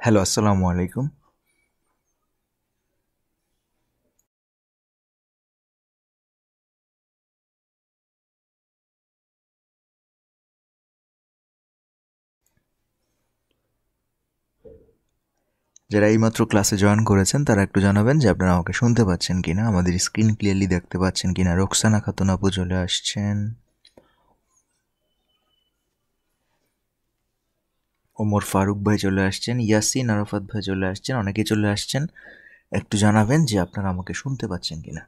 Hello, আসসালামু আলাইকুম। যারা এইমাত্র ক্লাসে জয়েন করেছেন তারা একটু জানাবেন যে আপনারা আমাকে শুনতে পাচ্ছেন কিনা, আমাদের স্ক্রিন ক্লিয়ারলি দেখতে পাচ্ছেন কিনা। রোকসানা খাতুন আপু চলে আসছেন, ওমর ফারুক ভাই চলে আসছেন, ইয়াসিন আরাফাত ভাই চলে আসছেন, অনেকেই চলে আসছেন। একটু জানাবেন যে আপনারা আমাকে শুনতে পাচ্ছেন কিনা।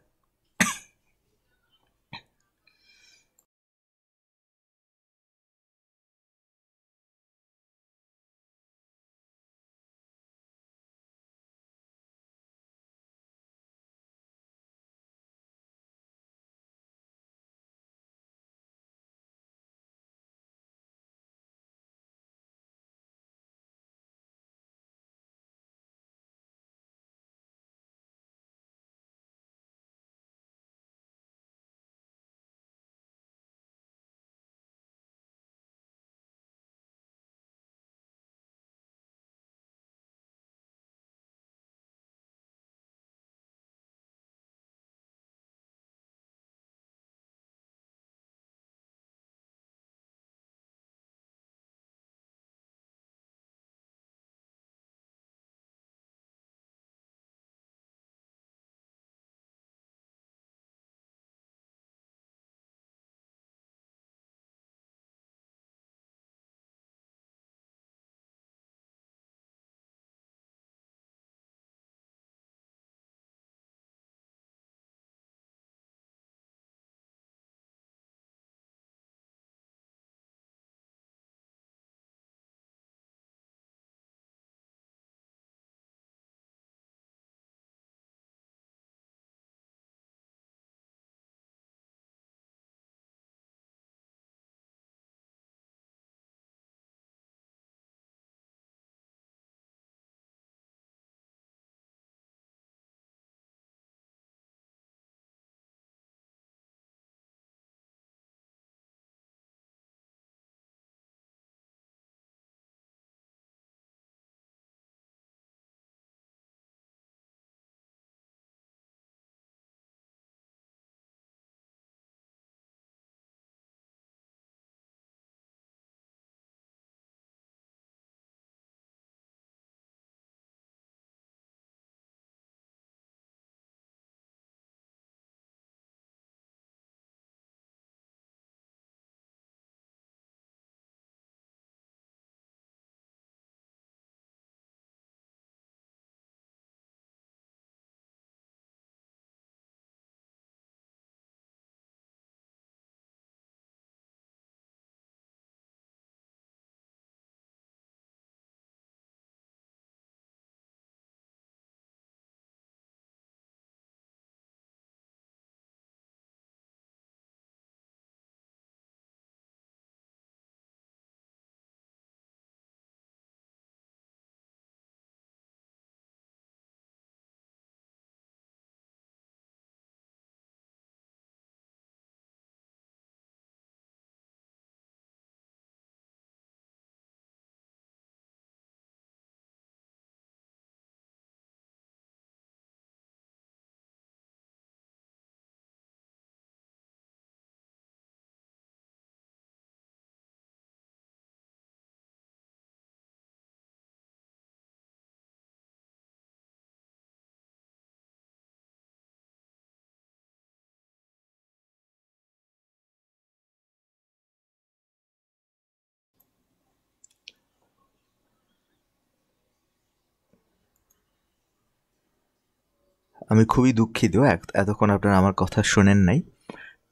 আমি খুবই দুঃখিত, এতক্ষণ আপনারা আমার কথা শোনেন নাই।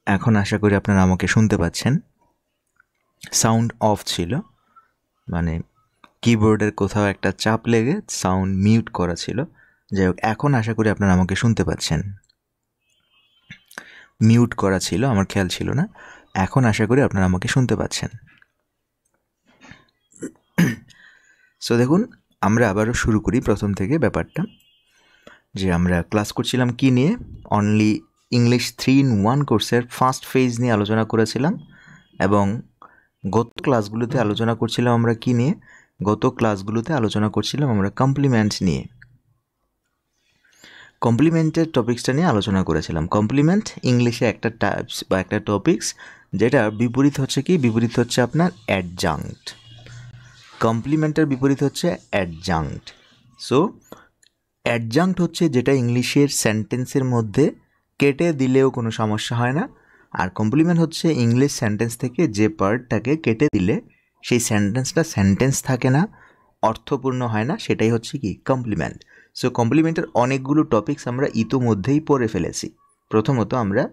এখন আশা করি আপনারা আমাকে শুনতে পাচ্ছেন। সাউন্ড অফ ছিল, মানে কিবোর্ডের কোথাও একটা চাপ লেগে সাউন্ড মিউট করা ছিল। যাই হোক, এখন আশা করি আপনারা আমাকে শুনতে পাচ্ছেন। মিউট করা ছিল, আমার খেয়াল ছিল না। এখন আশা করি আপনারা আমাকে শুনতে পাচ্ছেন। সো দেখুন, আমরা আবারও শুরু করি প্রথম থেকে ব্যাপারটা, যে আমরা ক্লাস করছিলাম কি নিয়ে। অনলি ইংলিশ 3-in-1 কোর্সের ফার্স্ট ফেজ নিয়ে আলোচনা করেছিলাম, এবং গত ক্লাসগুলোতে আলোচনা করছিলাম আমরা কি নিয়ে, গত ক্লাসগুলোতে আলোচনা করছিলাম আমরা কমপ্লিমেন্ট নিয়ে। কমপ্লিমেন্টের টপিক্সটা নিয়ে আলোচনা করেছিলাম। কমপ্লিমেন্ট ইংলিশে একটা টাইপস বা একটা টপিক্স, যেটা বিপরীত হচ্ছে কি, বিপরীত হচ্ছে আপনার অ্যাডজাংক্ট। কমপ্লিমেন্টের বিপরীত হচ্ছে অ্যাডজাংক্ট। সো অ্যাডজাংক্ট হচ্ছে যেটা ইংলিশের সেন্টেন্সের মধ্যে কেটে দিলেও কোনো সমস্যা হয় না, আর কমপ্লিমেন্ট হচ্ছে ইংলিশ সেন্টেন্স থেকে যে পার্টটাকে কেটে দিলে সেই সেন্টেন্সটা সেন্টেন্স থাকে না, অর্থপূর্ণ হয় না, সেটাই হচ্ছে কি কমপ্লিমেন্ট। সো কমপ্লিমেন্টের অনেকগুলো টপিকস আমরা ইতোমধ্যেই পড়ে ফেলেছি। প্রথমত আমরা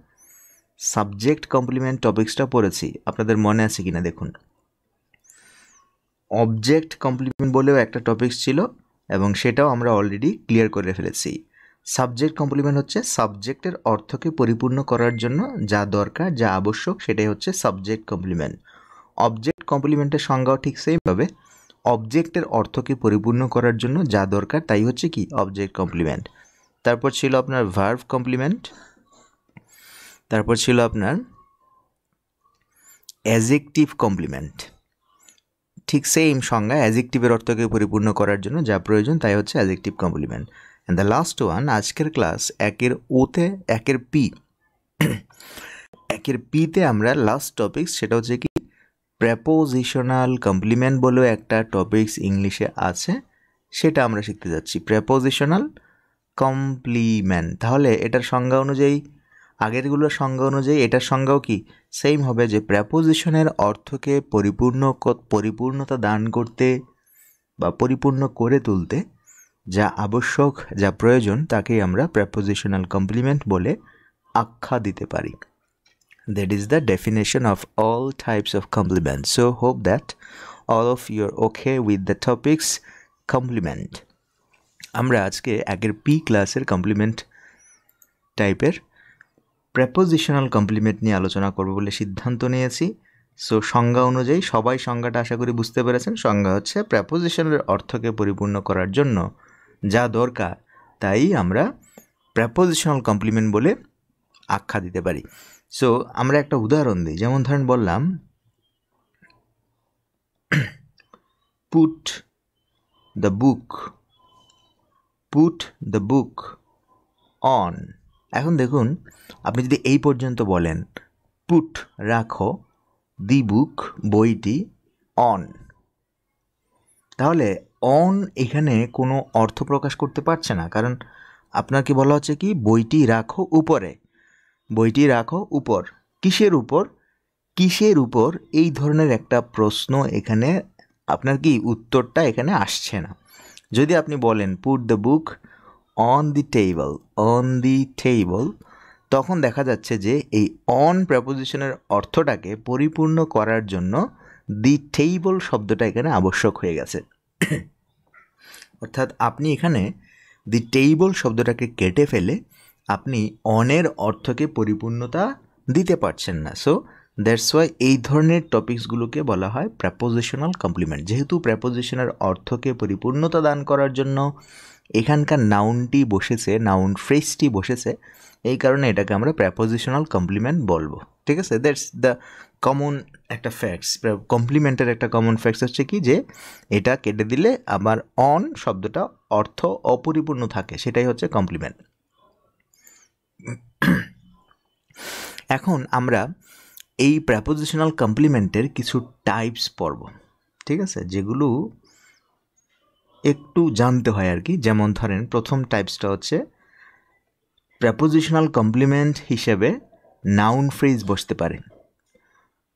সাবজেক্ট কমপ্লিমেন্ট টপিক্সটা পড়েছি, আপনাদের মনে আছে কিনা দেখুন। অবজেক্ট কমপ্লিমেন্ট বলেও একটা টপিক্স ছিল এবং সেটাও আমরা অলরেডি ক্লিয়ার করে ফেলেছি। সাবজেক্ট কমপ্লিমেন্ট হচ্ছে সাবজেক্টের অর্থকে পরিপূর্ণ করার জন্য যা দরকার, যা আবশ্যক, সেটাই হচ্ছে সাবজেক্ট কমপ্লিমেন্ট। অবজেক্ট কমপ্লিমেন্টের সংজ্ঞাও ঠিক সেইভাবে, অবজেক্টের অর্থকে পরিপূর্ণ করার জন্য যা দরকার তাই হচ্ছে কি অবজেক্ট কমপ্লিমেন্ট। তারপর ছিল আপনার ভার্ব কমপ্লিমেন্ট, তারপর ছিল আপনার অ্যাজেকটিভ কমপ্লিমেন্ট। ঠিক সেম সংজ্ঞা, অ্যাজেকটিভের অর্থকে পরিপূর্ণ করার জন্য যা প্রয়োজন তাই হচ্ছে adjective complement. And the last one, আজকের ক্লাস একের ওতে, একের পিতে আমরা লাস্ট টপিক্স, সেটা হচ্ছে কি প্রেপোজিশনাল কমপ্লিমেন্ট বলেও একটা টপিক্স ইংলিশে আছে, সেটা আমরা শিখতে যাচ্ছি। প্রেপোজিশনাল কমপ্লিমেন্ট, তাহলে এটার সংজ্ঞা অনুযায়ী, আগেরগুলোর সংজ্ঞা অনুযায়ী এটার সংজ্ঞাও কি সেম হবে, যে প্রেপোজিশনের অর্থকে পরিপূর্ণতা দান করতে বা পরিপূর্ণ করে তুলতে যা আবশ্যক, যা প্রয়োজন, তাকেই আমরা প্রেপোজিশনাল কমপ্লিমেন্ট বলে আখ্যা দিতে পারি। That is the definition of all types of complement. So hope that all of you are okay with the topics complement. আমরা আজকে একের পি ক্লাসের কমপ্লিমেন্ট টাইপের প্রেপোজিশনাল কমপ্লিমেন্ট নিয়ে আলোচনা করব বলে সিদ্ধান্ত নিয়েছি। সো সংজ্ঞা অনুযায়ী সবাই সংজ্ঞাটা আশা করি বুঝতে পেরেছেন। সংজ্ঞা হচ্ছে প্রেপোজিশনের অর্থকে পরিপূর্ণ করার জন্য যা দরকার তাই আমরা প্রেপোজিশনাল কমপ্লিমেন্ট বলে আখ্যা দিতে পারি। সো আমরা একটা উদাহরণ দিই, যেমন ধরেন বললাম পুট দ্য বুক অন। এখন দেখুন, আপনি যদি এই পর্যন্ত বলেন পুট রাখো, দি বুক বইটি অন, তাহলে অন এখানে কোনো অর্থ প্রকাশ করতে পারছে না, কারণ আপনাকে বলা হচ্ছে কি বইটি রাখো উপরে, বইটি রাখো উপর, কিসের উপর, কিসের উপর, এই ধরনের একটা প্রশ্ন এখানে আপনার কি উত্তরটা এখানে আসছে না। যদি আপনি বলেন put the book on the table, তখন দেখা যাচ্ছে যে এই অন প্রেপোজিশনের অর্থটাকে পরিপূর্ণ করার জন্য দি টেবল শব্দটা এখানে আবশ্যক হয়ে গেছে। অর্থাৎ আপনি এখানে দি টেবল শব্দটাকে কেটে ফেলে আপনি অনের অর্থকে পরিপূর্ণতা দিতে পারছেন না। সো দ্যাটস ওয়াই এই ধরনের টপিকসগুলোকে বলা হয় প্রেপোজিশনাল কমপ্লিমেন্ট। যেহেতু প্রেপোজিশনের অর্থকে পরিপূর্ণতা দান করার জন্য এখানকার নাউনটি বসেছে, নাউন ফ্রেজটি বসেছে, এই কারণে এটাকে আমরা প্রেপোজিশনাল কমপ্লিমেন্ট বলবো। ঠিক আছে, দ্যাটস দ্য কমন একটা ফ্যাক্টস। কমপ্লিমেন্টের একটা কমন ফ্যাক্টস হচ্ছে কি যে এটা কেটে দিলে আবার অন শব্দটা অর্থ অপরিপূর্ণ থাকে, সেটাই হচ্ছে কমপ্লিমেন্ট। এখন আমরা এই প্রেপোজিশনাল কমপ্লিমেন্টের কিছু টাইপস পড়ব, ঠিক আছে, যেগুলো একটু জানতে হয় আর কি। যেমন ধরেন প্রথম টাইপসটা হচ্ছে প্রেপোজিশনাল কমপ্লিমেন্ট হিসেবে নাউন ফ্রেজ বসতে পারে।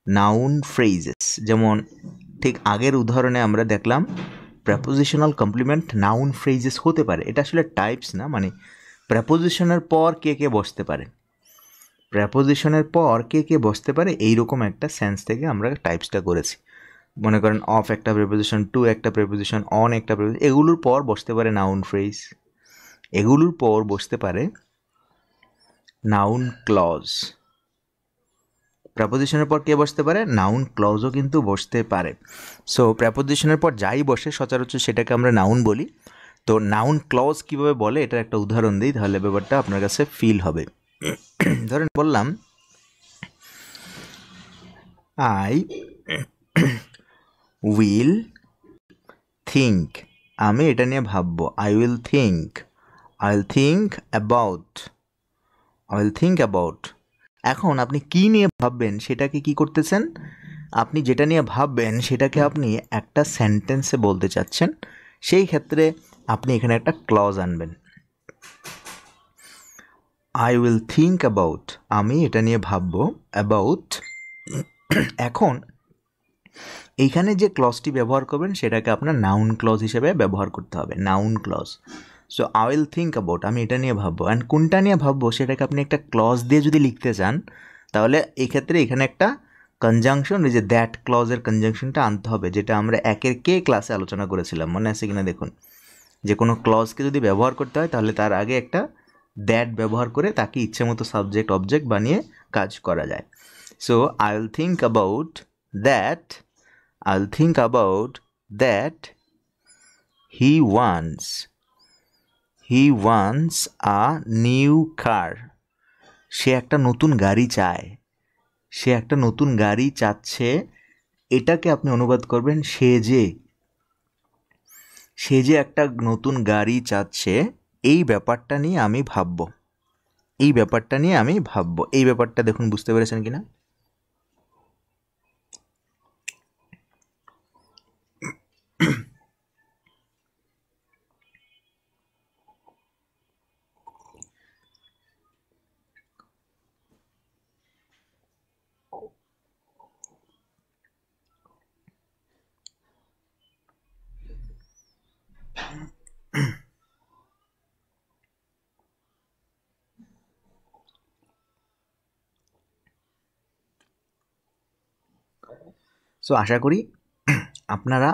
নাউন ফ্রেজেস, যেমন ঠিক আগের উদাহরণে আমরা দেখলাম প্রেপোজিশনাল কমপ্লিমেন্ট নাউন ফ্রেজেস হতে পারে। এটা আসলে টাইপস না, মানে প্রেপোজিশনের পর কে কে বসতে পারে, প্রেপোজিশনের পর কে কে বসতে পারে, এইরকম একটা সেন্স থেকে আমরা টাইপসটা করেছি। মনে করেন অফ একটা প্রেপোজিশন, টু একটা প্রেপোজিশন, অন একটা প্রেপোজিশন, এগুলোর পর বসতে পারে নাউন ফ্রেজ, এগুলোর পর বসতে পারে নাউন ক্লজ। প্রেপোজিশনের পর কে বসতে পারে, নাউন ক্লজও কিন্তু বসতে পারে। সো প্রেপোজিশনের পর যাই বসে সচরাচর সেটাকে আমরা নাউন বলি। তো নাউন ক্লজ কীভাবে বলে এটার একটা উদাহরণ দিই, তাহলে ব্যাপারটা আপনার কাছে ফিল হবে। ধরেন বললাম আই উইল থিঙ্ক, আমি এটা নিয়ে ভাববো। I will think, I will think about, I will think about. এখন আপনি কি নিয়ে ভাববেন সেটাকে কি করতেছেন, আপনি যেটা নিয়ে ভাববেন সেটাকে আপনি একটা সেন্টেন্সে বলতে চাচ্ছেন। সেই ক্ষেত্রে আপনি এখানে একটা ক্লজ আনবেন। আই উইল থিঙ্ক অ্যাবাউট, আমি এটা নিয়ে ভাববো, অ্যাবাউট। এখন এইখানে যে ক্লজটি ব্যবহার করবেন সেটাকে আপনার নাউন ক্লজ হিসেবে ব্যবহার করতে হবে, noun clause. So I will think about, আমি এটা নিয়ে ভাববো। অ্যান্ড কোনটা নিয়ে ভাববো সেটাকে আপনি একটা ক্লজ দিয়ে যদি লিখতে চান, তাহলে এই ক্ষেত্রে এখানে একটা কনজাংশন, ওই যে দ্যাট ক্লজের কনজাংশনটা আনতে হবে, যেটা আমরা একের কে ক্লাসে আলোচনা করেছিলাম, মনে আছে কিনা দেখুন। যে কোনো ক্লজকে যদি ব্যবহার করতে হয় তাহলে তার আগে একটা দ্যাট ব্যবহার করে তাকে ইচ্ছে মতো সাবজেক্ট অবজেক্ট বানিয়ে কাজ করা যায়। So I will think about that, I'll think about that he wants a new car. সে একটা নতুন গাড়ি চায়, সে একটা নতুন গাড়ি চাচ্ছে। এটাকে আপনি অনুবাদ করবেন সে যে একটা নতুন গাড়ি চাচ্ছে, এই ব্যাপারটা নিয়ে আমি ভাববো, এই ব্যাপারটা নিয়ে আমি ভাববো। এই ব্যাপারটা দেখুন বুঝতে পেরেছেন কিনা। সো আশা করি আপনারা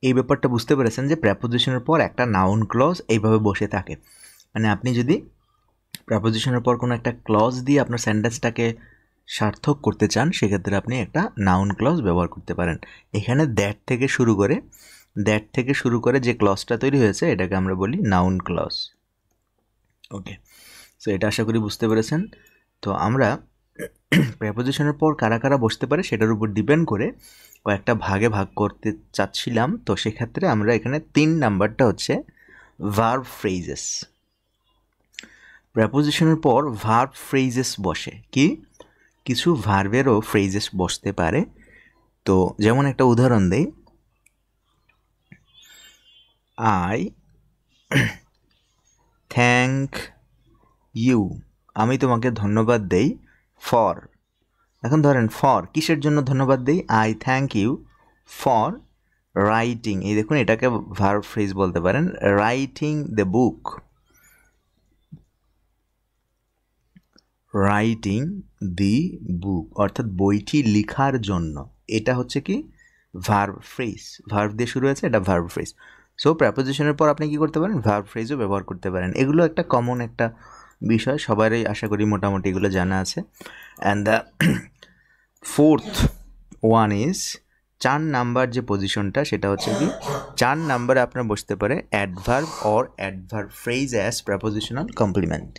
এই ব্যাপারটা বুঝতে পেরেছেন যে প্রেপোজিশনের পর একটা নাউন ক্লজ এইভাবে বসে থাকে। মানে আপনি যদি প্রেপোজিশনের পর কোনো একটা ক্লজ দিয়ে আপনার সেন্টেন্সটাকে সার্থক করতে চান, সেক্ষেত্রে আপনি একটা নাউন ক্লজ ব্যবহার করতে পারেন। এখানে দ্যাট থেকে শুরু করে যে ক্লজটা তৈরি হয়েছে এটাকে আমরা বলি নাউন ক্লজ। ওকে, সো এটা আশা করি বুঝতে পেরেছেন। তো আমরা প্রেপোজিশনের পর কারা কারা বসতে পারে সেটার উপর ডিপেন্ড করে কয়েকটা ভাগে ভাগ করতে চাচ্ছিলাম। তো সেক্ষেত্রে আমরা এখানে 3 নাম্বারটা হচ্ছে ভার্ব ফ্রেজেস। প্রেপোজিশনের পর ভার্ব ফ্রেজেস বসে, কি কিছু ভার্বেরও ফ্রেজেস বসতে পারে। তো যেমন একটা উদাহরণ দেই, আই থ্যাংক ইউ, আমি তোমাকে ধন্যবাদ দেই, ফর। এখন ধরেন ফর কিসের জন্য ধন্যবাদ দেই, I thank you for writing, এই দেখুন এটাকে ভার্ব ফ্রেজ বলতে পারেন, writing the book, writing the book অর্থাৎ বইটি লেখার জন্য। এটা হচ্ছে কি ভার্ব ফ্রেজ, ভার্ব দিয়ে শুরু হয়েছে, এটা ভার্ব ফ্রেজ। সো প্রেপোজিশনের পর আপনি কি করতে পারেন, ভার্ব ফ্রেজও ব্যবহার করতে পারেন। এগুলো একটা কমন একটা বিষয়, সবারই আশা করি মোটামুটি এগুলো জানা আছে। And the fourth one is 4 number যে পজিশনটা সেটা হচ্ছে কি 4 নাম্বারে আপনার বসতে পারে adverb or adverb phrase as prepositional complement.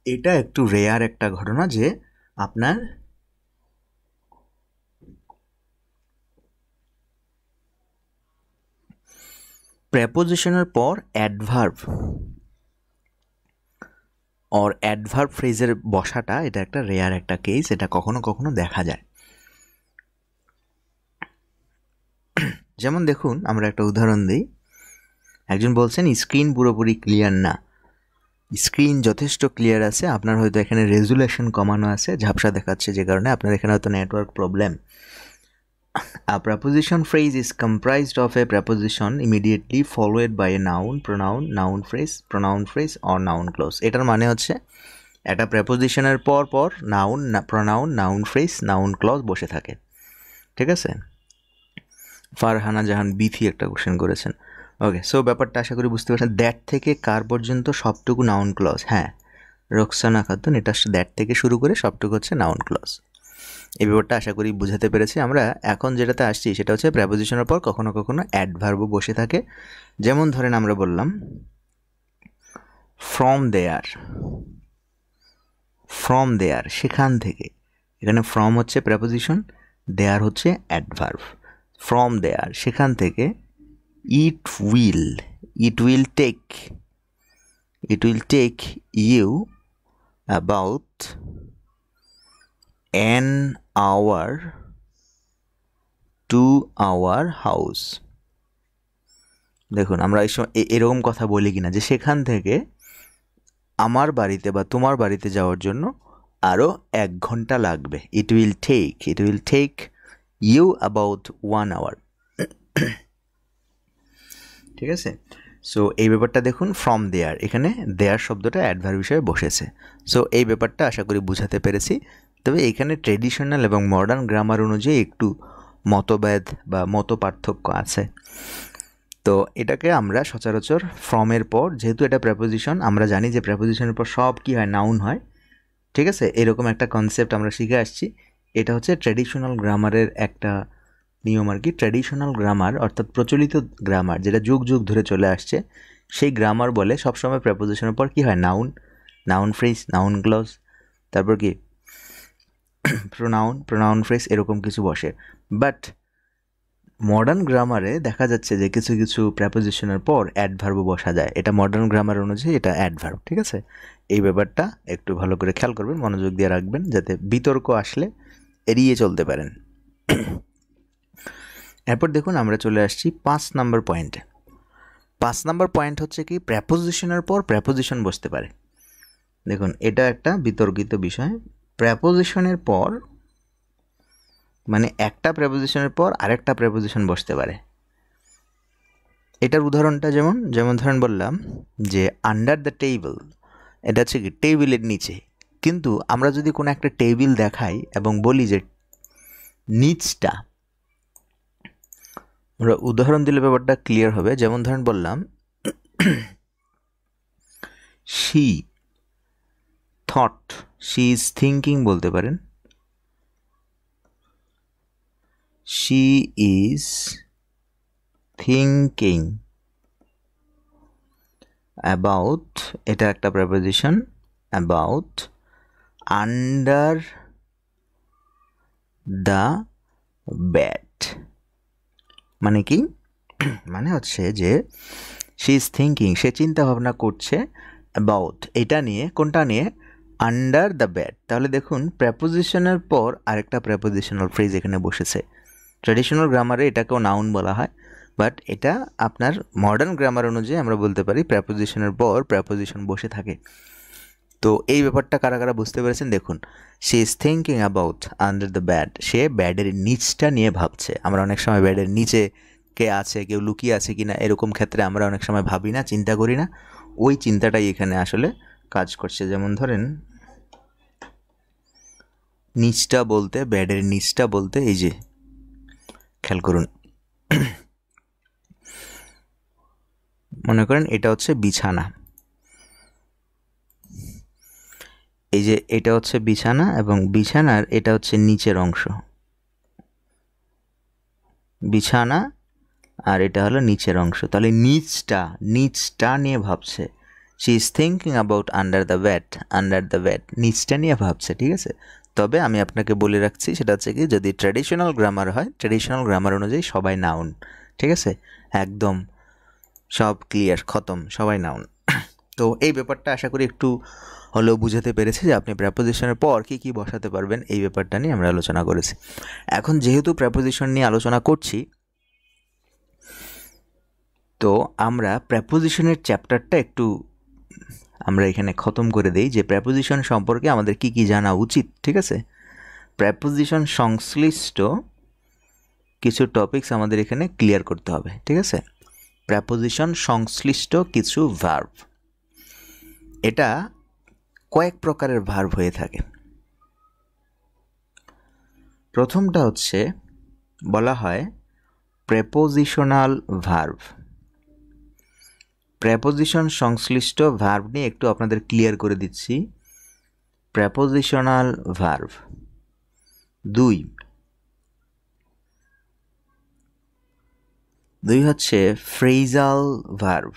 এটা একটু রেয়ার একটা ঘটনা যে আপনার প্রেপোজিশনের পর অ্যাডভার্ব অর অ্যাডভার্ব ফ্রেজের বসাটা, এটা একটা রেয়ার একটা কেস, এটা কখনো কখনো দেখা যায়। যেমন দেখুন আমরা একটা উদাহরণ দিই, একজন বলছেন স্ক্রিন পুরোপুরি ক্লিয়ার না। স্ক্রিন যথেষ্ট ক্লিয়ার আছে, আপনার হয়তো এখানে রেজুলেশন কমানো আছে, ঝাপসা দেখাচ্ছে, যে কারণে আপনার এখানে হয়তো network problem. A preposition phrase is comprised of a preposition immediately followed by a noun, pronoun, noun phrase or noun clause. এটার মানে হচ্ছে একটা প্রেপোজিশনের পর পর noun, pronoun, noun phrase, noun clause বসে থাকে। ঠিক আছে, ফারহানা জাহান বিথি একটা কোশ্চেন করেছেন। ওকে, সো ব্যাপারটা আশা করি বুঝতে পারছেন। দ্যাট থেকে কার পর্যন্ত সবটুকু নাউন ক্লজ। হ্যাঁ, রোকসানা খাতুন, এটা দ্যাট থেকে শুরু করে সবটুকু হচ্ছে নাউন ক্লজ। এই ব্যাপারটা আশা করি বুঝাতে পেরেছি। আমরা এখন যেটাতে আসছি সেটা হচ্ছে প্রেপোজিশনের পর কখনো কখনো অ্যাডভার্বও বসে থাকে। যেমন ধরেন আমরা বললাম ফ্রম দেয়ার, ফ্রম দেয়ার সেখান থেকে, এখানে ফ্রম হচ্ছে প্রেপোজিশন, দেয়ার হচ্ছে অ্যাডভার্ব। ফ্রম দেয়ার সেখান থেকে, it will, it will take, it will take you about an hour to our house। দেখুন আমরা এই সময় এরকম কথা বলি কিনা যে সেখান থেকে আমার বাড়িতে বা তোমার বাড়িতে যাওয়ার জন্য আরও 1 ঘন্টা লাগবে। It will take you about 1 hour। ঠিক আছে, সো এই ব্যাপারটা দেখুন, ফ্রম দেয়ার, এখানে দেয়ার শব্দটা অ্যাডভার্ব হিসেবে বসেছে। সো এই ব্যাপারটা আশা করি বুঝাতে পেরেছি। তবে এখানে ট্রেডিশনাল এবং মডার্ন গ্রামার অনুযায়ী একটু মতভেদ বা মত পার্থক্য আছে। তো এটাকে আমরা সচরাচর ফ্রমের পর, যেহেতু এটা প্রেপোজিশন, আমরা জানি যে প্রেপোজিশনের পর সব কী হয়, নাউন হয়। ঠিক আছে, এরকম একটা কনসেপ্ট আমরা শিখে আসছি। এটা হচ্ছে ট্র্যাডিশনাল গ্রামারের একটা নিয়ম আর কি। ট্র্যাডিশনাল গ্রামার অর্থাৎ প্রচলিত গ্রামার, যেটা যুগ যুগ ধরে চলে আসছে, সেই গ্রামার বলে সবসময় প্রেপোজিশনের পর কী হয়, noun, noun phrase, noun clause, তারপর কি প্রোনাউন ফ্রেজ, এরকম কিছু বসে। বাট মডার্ন গ্রামারে দেখা যাচ্ছে যে কিছু কিছু প্রেপোজিশনের পর অ্যাডভার্বও বসা যায়। এটা মডার্ন গ্রামার অনুযায়ী এটা অ্যাডভার্ব। ঠিক আছে, এই ব্যাপারটা একটু ভালো করে খেয়াল করবেন, মনোযোগ দিয়ে রাখবেন, যাতে বিতর্ক আসলে এড়িয়ে চলতে পারেন। এরপর দেখুন আমরা চলে আসছি 5 নম্বর পয়েন্টে। 5 নম্বর পয়েন্ট হচ্ছে কি, প্রেপোজিশনের পর প্রেপোজিশন বসতে পারে। দেখুন এটা একটা বিতর্কিত বিষয়। প্রেপোজিশনের পর মানে একটা প্রেপোজিশনের পর আরেকটা প্রেপোজিশন বসতে পারে। এটার উদাহরণটা যেমন ধরেন বললাম যে আন্ডার দ্য টেবিল, এটা হচ্ছে কি টেবিলের নিচে। কিন্তু আমরা যদি কোনো একটা টেবিল দেখাই এবং বলি যে নিচটা, আমরা উদাহরণ দিলে ব্যাপারটা ক্লিয়ার হবে। যেমন ধরেন বললাম she thought, she is thinking বলতে পারেন, শি ইজ থিঙ্কিং অ্যাবাউট, এটা একটা preposition, about under the bad. মানে কি, মানে হচ্ছে যে শি ইজ থিঙ্কিং, সে চিন্তা ভাবনা করছে, অ্যাবাউট এটা নিয়ে, কোনটা নিয়ে, আন্ডার দ্য ব্যাড। তাহলে দেখুন প্রেপোজিশনের পর আরেকটা প্রেপোজিশনাল ফ্রেজ এখানে বসেছে। ট্র্যাডিশনাল গ্রামারে এটাকেও নাউন বলা হয়, বাট এটা আপনার মডার্ন গ্রামার অনুযায়ী আমরা বলতে পারি প্রেপোজিশনের পর প্রেপোজিশন বসে থাকে। তো এই ব্যাপারটা কারা কারা বুঝতে পেরেছেন দেখুন, she is thinking about under the bad, সে ব্যাডের নিচটা নিয়ে ভাবছে। আমরা অনেক সময় ব্যাডের নিচে কে আছে, কেউ লুকিয়ে আছে কিনা, এরকম ক্ষেত্রে আমরা অনেক সময় ভাবি না, চিন্তা করি না, ওই চিন্তাটাই এখানে আসলে কাজ করছে। যেমন ধরেন নিচটা বলতে, ব্যাডের নিচটা বলতে, এই যে খেয়াল করুন, মনে করেন এটা হচ্ছে বিছানা, এই যে এটা হচ্ছে বিছানা এবং বিছানার এটা হচ্ছে নিচের অংশ, বিছানা আর এটা হলো নিচের অংশ। তাহলে নিচটা নিয়ে ভাবছে। She is thinking about under the bad, নিচটা নিয়ে ভাবছে। ঠিক আছে, তবে আমি আপনাকে বলে রাখছি, সেটা হচ্ছে কি, যদি ট্র্যাডিশনাল গ্রামার হয়, ট্র্যাডিশনাল গ্রামার অনুযায়ী সবাই নাউন। ঠিক আছে, একদম সব ক্লিয়ার, খতম, সবাই নাউন। তো এই ব্যাপারটা আশা করি একটু হলেও বুঝাতে পেরেছি যে আপনি প্রেপোজিশনের পর কী কী বসাতে পারবেন, এই ব্যাপারটা নিয়ে আমরা আলোচনা করেছি। এখন যেহেতু প্রেপোজিশন নিয়ে আলোচনা করছি, তো আমরা প্রেপোজিশনের চ্যাপ্টারটা একটু আমরা এখানে খতম করে দেই, যে প্রেপোজিশন সম্পর্কে আমাদের কি কি জানা উচিত। ঠিক আছে, প্রেপোজিশন সংশ্লিষ্ট কিছু টপিকস আমাদের এখানে ক্লিয়ার করতে হবে। ঠিক আছে, প্রেপোজিশন সংশ্লিষ্ট কিছু ভার্ব, এটা কয়েক প্রকারের ভার্ব হয়ে থাকে। প্রথমটা হচ্ছে বলা হয় প্রেপোজিশনাল ভার্ব। প্রেপোজিশন সংশ্লিষ্ট ভার্ব নিয়ে একটু আপনাদের ক্লিয়ার করে দিচ্ছি। Prepositional verb. দুই হচ্ছে ফ্রেজাল ভার্ব।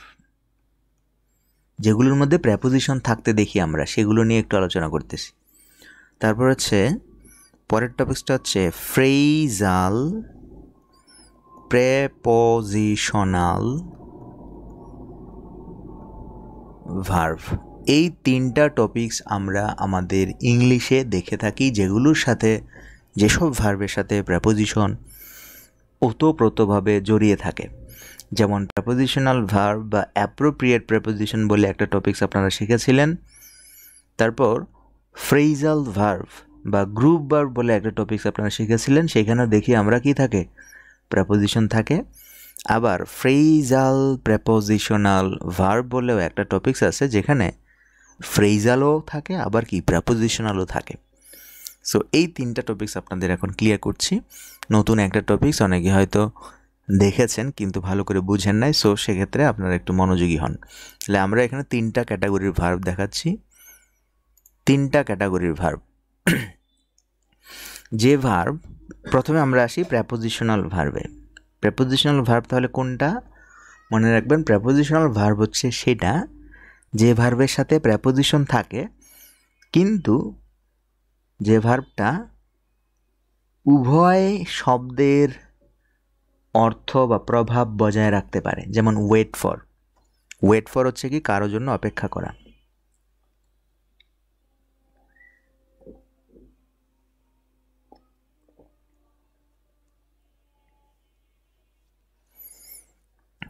যেগুলোর মধ্যে প্রেপোজিশন থাকতে দেখি আমরা, সেগুলো নিয়ে একটু আলোচনা করতেছি। তারপর হচ্ছে পরের টপিকসটা হচ্ছে ফ্রেজাল প্রেপোজিশনাল ভার্ব। এই তিনটা টপিকস আমরা আমাদের ইংলিশে দেখে থাকি, যেগুলোর সাথে, যেসব ভার্বের সাথে প্রেপোজিশন ওতপ্রোতভাবে জড়িয়ে থাকে। যেমন প্রেপোজিশনাল ভার্ব বা অ্যাপ্রোপ্রিয়েট প্রেপোজিশন বলে একটা টপিকস আপনারা শিখেছিলেন। তারপর ফ্রেজাল ভার্ব বা গ্রুপ ভার্ব বলে একটা টপিকস আপনারা শিখেছিলেন, সেখানে দেখি আমরা কি থাকে, প্রেপোজিশন থাকে। আবার ফ্রেজাল প্রেপোজিশনাল ভার্ব বলেও একটা টপিকস আছে, যেখানে ফ্রেজালও থাকে আবার কি প্রেপোজিশনালও থাকে। সো এই তিনটা টপিকস আপনাদের এখন ক্লিয়ার করছি। নতুন একটা টপিকস, অনেকে হয়তো দেখেছেন কিন্তু ভালো করে বুঝেন নাই, সো সেক্ষেত্রে আপনারা একটু মনোযোগী হন। তাহলে আমরা এখানে তিনটা ক্যাটাগরির ভার্ব দেখাচ্ছি, তিনটা ক্যাটাগরির ভার্ব। যে ভার্ব, প্রথমে আমরা আসি প্রেপোজিশনাল ভার্বে। প্রেপোজিশনাল ভার্ব তাহলে কোনটা? মনে রাখবেন, প্রেপোজিশনাল ভার্ব হচ্ছে সেটা যে ভার্বের সাথে প্রেপোজিশন থাকে, কিন্তু যে ভার্বটা উভয় শব্দের অর্থ বা প্রভাব বজায় রাখতে পারে। যেমন ওয়েট ফর। ওয়েট ফর হচ্ছে কি কারো জন্য অপেক্ষা করা।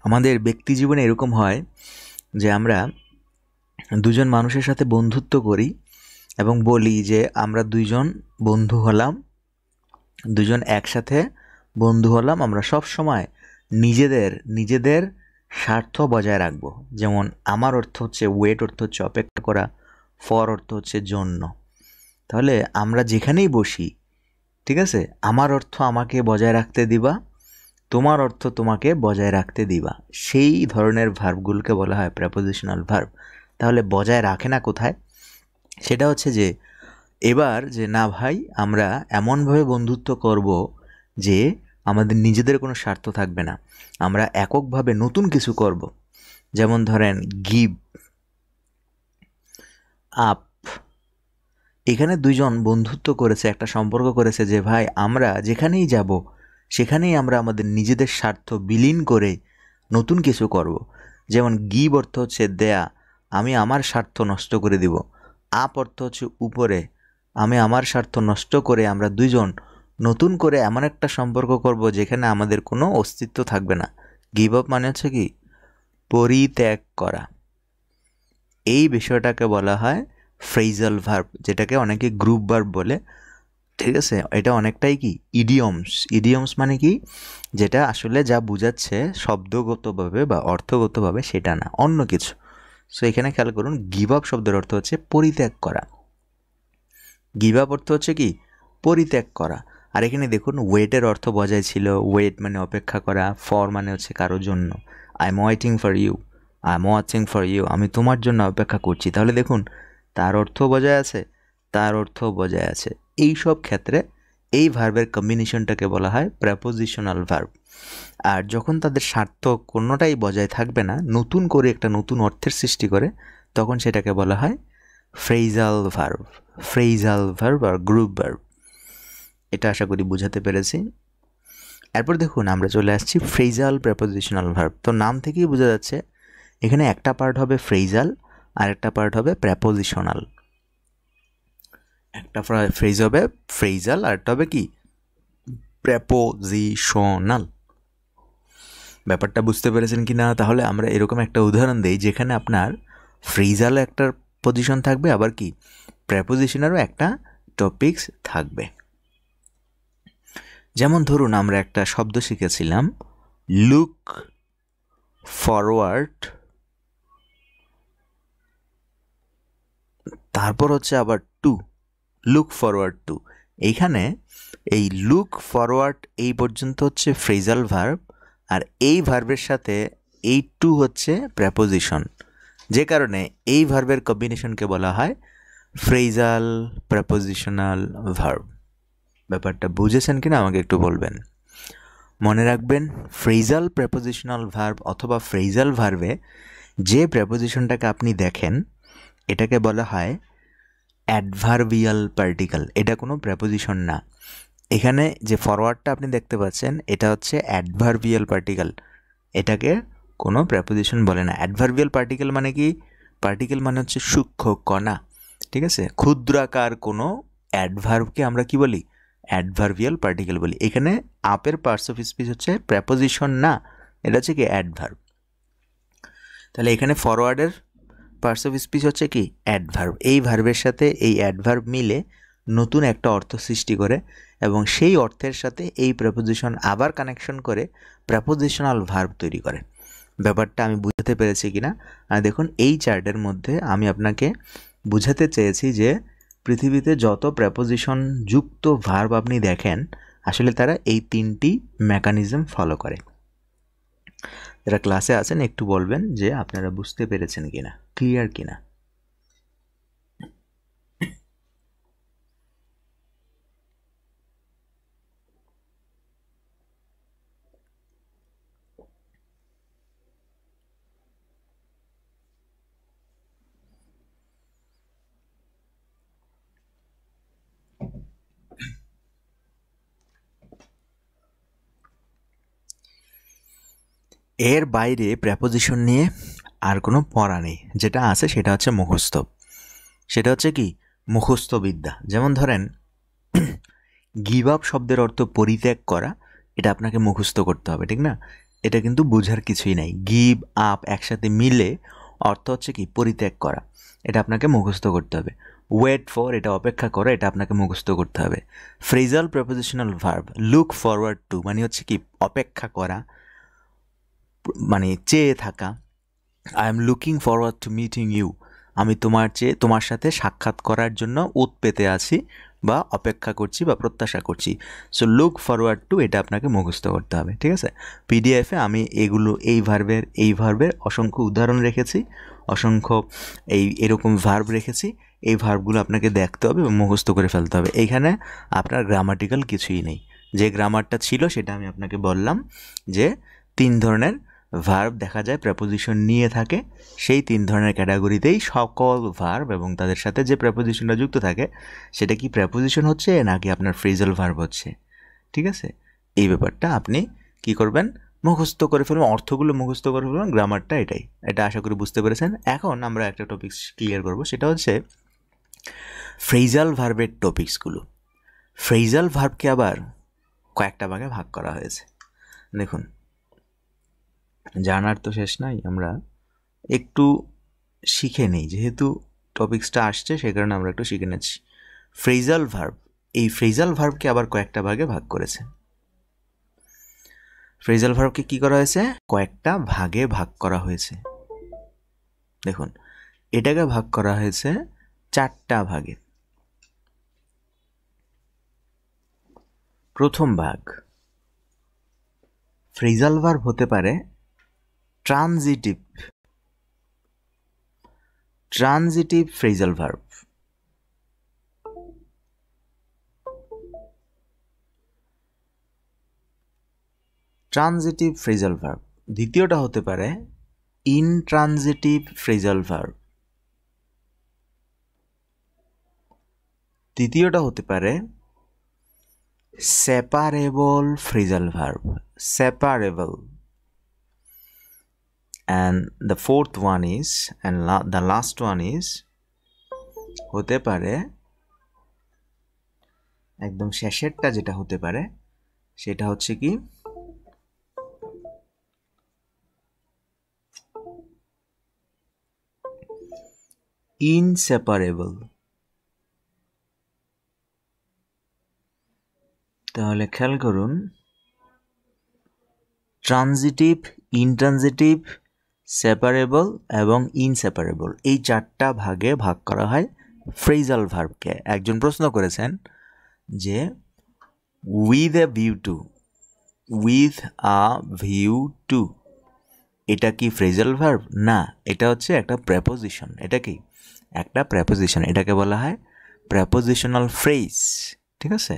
আমাদের ব্যক্তি জীবনে এরকম হয় যে আমরা দুজন মানুষের সাথে বন্ধুত্ব করি এবং বলি যে আমরা দুইজন বন্ধু হলাম, দুজন একসাথে বন্ধু হলাম, আমরা সব সময় নিজেদের স্বার্থ বজায় রাখব। যেমন আমার অর্থ হচ্ছে ওয়েট, অর্থ হচ্ছে অপেক্ষা করা, ফর অর্থ হচ্ছে জন্য। তাহলে আমরা যেখানেই বসি, ঠিক আছে, আমার অর্থ আমাকে বজায় রাখতে দিবা, তোমার অর্থ তোমাকে বজায় রাখতে দিবা, সেই ধরনের ভার্বগুলোকে বলা হয় প্রেপোজিশনাল ভার্ব। তাহলে বজায় রাখে না কোথায়? সেটা হচ্ছে যে এবার যে না ভাই, আমরা এমনভাবে বন্ধুত্ব করব যে আমাদের নিজেদের কোনো স্বার্থ থাকবে না, আমরা এককভাবে নতুন কিছু করব। যেমন ধরেন গিভ আপ। এখানে দুইজন বন্ধুত্ব করেছে, একটা সম্পর্ক করেছে যে ভাই আমরা যেখানেই যাব সেখানেই আমরা আমাদের নিজেদের স্বার্থ বিলীন করে নতুন কিছু করব। যেমন গিভ অর্থ হচ্ছে দেয়া, আমি আমার স্বার্থ নষ্ট করে দিব। আপ অর্থ হচ্ছে উপরে, আমি আমার স্বার্থ নষ্ট করে আমরা দুইজন নতুন করে এমন একটা সম্পর্ক করব যেখানে আমাদের কোনো অস্তিত্ব থাকবে না। গিভ আপ মানে হচ্ছে কি পরিত্যাগ করা। এই বিষয়টাকে বলা হয় ফ্রেজাল ভার্ব, যেটাকে অনেকে গ্রুপ ভার্ব বলে। ঠিক আছে, এটা অনেকটাই কি ইডিয়মস। ইডিয়মস মানে কি, যেটা আসলে যা বোঝাচ্ছে শব্দগতভাবে বা অর্থগতভাবে সেটা না, অন্য কিছু। সো এখানে খেয়াল করুন, গিভ আপ শব্দের অর্থ হচ্ছে পরিত্যাগ করা। গিভ আপ অর্থ হচ্ছে কি পরিত্যাগ করা। আর এখানে দেখুন ওয়েটের অর্থ বজায় ছিল, ওয়েট মানে অপেক্ষা করা, ফর মানে হচ্ছে কারোর জন্য। I am waiting for you, I am watching for you, আমি তোমার জন্য অপেক্ষা করছি। তাহলে দেখুন তার অর্থ বজায় আছে, তার অর্থ বজায় আছে। এই সব ক্ষেত্রে এই ভার্বের কম্বিনেশনটাকে বলা হয় প্রেপোজিশনাল ভার্ব। আর যখন তাদের স্বার্থ কোনোটাই বজায় থাকবে না, নতুন করে একটা নতুন অর্থের সৃষ্টি করে, তখন সেটাকে বলা হয় ফ্রেজাল ভার্ব। ফ্রেজাল ভার্ব আর গ্রুপ ভার্ব, এটা আশা করি বুঝাতে পেরেছি। এরপর দেখুন আমরা চলে আসছি ফ্রেজাল প্রেপোজিশনাল ভার্ব। তো নাম থেকেই বোঝা যাচ্ছে এখানে একটা পার্ট হবে ফ্রেজাল আর একটা পার্ট হবে প্রেপোজিশনাল। একটা ফ্রেজ হবে ফ্রেজাল আর একটা হবে কি প্রেপোজিশনাল। ব্যাপারটা বুঝতে পেরেছেন কি না? তাহলে আমরা এরকম একটা উদাহরণ দিই যেখানে আপনার ফ্রেজালও একটা পজিশন থাকবে, আবার কি প্রেপোজিশনেরও একটা টপিকস থাকবে। যেমন ধরুন আমরা একটা শব্দ শিখেছিলাম লুক ফরওয়ার্ড, তারপর হচ্ছে আবার টু, লুক ফরওয়ার্ড টু। এইখানে এই লুক ফরওয়ার্ড এই পর্যন্ত হচ্ছে ফ্রেজাল ভার্ব, আর এই ভার্বের সাথে এই টু হচ্ছে প্রেপোজিশন, যে কারণে এই ভার্বের কম্বিনেশনকে বলা হয় ফ্রেজাল প্রেপোজিশনাল ভার্ব। ব্যাপারটা বুঝেছেন কিনা আমাকে একটু বলবেন। মনে রাখবেন, ফ্রেজাল প্রেপোজিশনাল ভার্ব অথবা ফ্রেজাল ভার্বে যে প্রেপোজিশনটাকে আপনি দেখেন এটাকে বলা হয় অ্যাডভার্বিয়াল পার্টিকেল। এটা কোনো প্রেপোজিশন না। এখানে যে ফরওয়ার্ডটা আপনি দেখতে পাচ্ছেন এটা হচ্ছে অ্যাডভার্বিয়াল পার্টিকেল, এটাকে কোনো প্রেপোজিশন বলে না। অ্যাডভার্বিয়াল পার্টিকেল মানে কি? পার্টিকেল মানে হচ্ছে সূক্ষ্ম কণা, ঠিক আছে? ক্ষুদ্রাকার কোনো অ্যাডভার্বকে আমরা কি বলি? অ্যাডভার্বিয়াল পার্টিকেল বলি। এখানে আপের পার্টস অফ স্পিচ হচ্ছে প্রেপোজিশন না, এটা হচ্ছে কি অ্যাডভার্ব। তাহলে এখানে ফরওয়ার্ডের পার্টস অফ স্পিচ হচ্ছে কি? অ্যাডভার্ব। এই ভার্বের সাথে এই অ্যাডভার্ব মিলে নতুন একটা অর্থ সৃষ্টি করে এবং সেই অর্থের সাথে এই প্রেপোজিশন আবার কানেকশন করে প্রেপোজিশনাল ভার্ব তৈরি করে। ব্যাপারটা আমি বুঝাতে পেরেছি কিনা? আর দেখুন এই চার্টের মধ্যে আমি আপনাকে বুঝাতে চেয়েছি যে পৃথিবীতে যত প্রেপোজিশন যুক্ত ভার্ব আপনি দেখেন আসলে তারা এই তিনটি মেকানিজম ফলো করে। যারা ক্লাসে আছেন একটু বলবেন যে আপনারা বুঝতে পেরেছেন কিনা, ক্লিয়ার কিনা। এর বাইরে প্রেপোজিশন নিয়ে আর কোনো পড়া নেই। যেটা আছে সেটা হচ্ছে মুখস্থ। সেটা হচ্ছে কি? মুখস্থ বিদ্যা। যেমন ধরেন গিভ আপ শব্দের অর্থ পরিত্যাগ করা, এটা আপনাকে মুখস্থ করতে হবে, ঠিক না? এটা কিন্তু বোঝার কিছুই নাই। গিভ আপ একসাথে মিলে অর্থ হচ্ছে কি? পরিত্যাগ করা, এটা আপনাকে মুখস্থ করতে হবে। ওয়েট ফর, এটা অপেক্ষা করা, এটা আপনাকে মুখস্থ করতে হবে। Phrasal prepositional verb look forward to মানে হচ্ছে কি? অপেক্ষা করা, মানে চেয়ে থাকা। I am looking forward to meeting you, আমি তোমার সাথে সাক্ষাৎ করার জন্য ওত পেতে আছি বা অপেক্ষা করছি বা প্রত্যাশা করছি। সো লুক ফরওয়ার্ড টু এটা আপনাকে মুখস্থ করতে হবে, ঠিক আছে? পিডিএফে আমি এই ভার্বের অসংখ্য উদাহরণ রেখেছি, অসংখ্য এরকম ভার্ব রেখেছি। এই ভার্বগুলো আপনাকে দেখতে হবে এবং মুখস্থ করে ফেলতে হবে। এইখানে আপনার গ্রামাটিক্যাল কিছুই নেই। যে গ্রামারটা ছিল সেটা আমি আপনাকে বললাম যে 3 ধরনের ভার্ব দেখা যায় প্রেপোজিশন নিয়ে থাকে। সেই 3 ধরনের ক্যাটাগরিতেই সকল ভার্ব এবং তাদের সাথে যে প্রেপোজিশনটা যুক্ত থাকে সেটা কি প্রেপোজিশন হচ্ছে নাকি আপনার ফ্রেজাল ভার্ব হচ্ছে, ঠিক আছে? এই ব্যাপারটা আপনি কি করবেন? মুখস্থ করে ফেলবেন, অর্থগুলো মুখস্থ করে ফেলবেন। গ্রামারটা এটাই। এটা আশা করি বুঝতে পেরেছেন। এখন আমরা একটা টপিক ক্লিয়ার করব, সেটা হচ্ছে ফ্রেজাল ভার্বের টপিকসগুলো। ফ্রেজাল ভার্বকে আবার কয়েকটা ভাগে ভাগ করা হয়েছে। দেখুন, জানার তো শেষ নাই, আমরা একটু শিখে নেই। যেহেতু টপিক্সটা আসছে সে কারণে আমরা একটু শিখে নিচ্ছি। ফ্রেজাল ভার্ব, এই ফ্রেজাল ভার্বকে আবার কয়েকটা ভাগে ভাগ করেছে। ফ্রেজাল ভার্বকে কি করা হয়েছে? কয়েকটা ভাগে ভাগ করা হয়েছে। দেখুন, এটাকে ভাগ করা হয়েছে 4টা ভাগে। প্রথম ভাগ, ফ্রেজাল ভার্ব হতে পারে transitive phrasal verb. Transitive phrasal verb. দ্বিতীয়টা হতে পারে ইনট্রানজিটিভ ফ্রেজাল ভার্ব। তৃতীয়টা হতে পারে separable phrasal verb, separable. and the fourth one is the last one is হতে পারে একদম শেষেরটা যেটা হতে পারে সেটা হচ্ছে কি? ইনসেপারেবল। তাহলে খেয়াল করুন, ট্রানজিটিভ, ইনট্রানজিটিভ, সেপারেবল এবং ইনসেপারেবল, এই 4টা ভাগে ভাগ করা হয় ফ্রেজাল ভার্বকে। একজন প্রশ্ন করেছেন যে উইথ এ ভিউ টু এটা কি ফ্রেজাল ভার্ব? না, এটা হচ্ছে একটা প্রেপোজিশন। এটা কি? একটা প্রেপোজিশন। এটাকে বলা হয় প্রেপোজিশনাল ফ্রেজ, ঠিক আছে?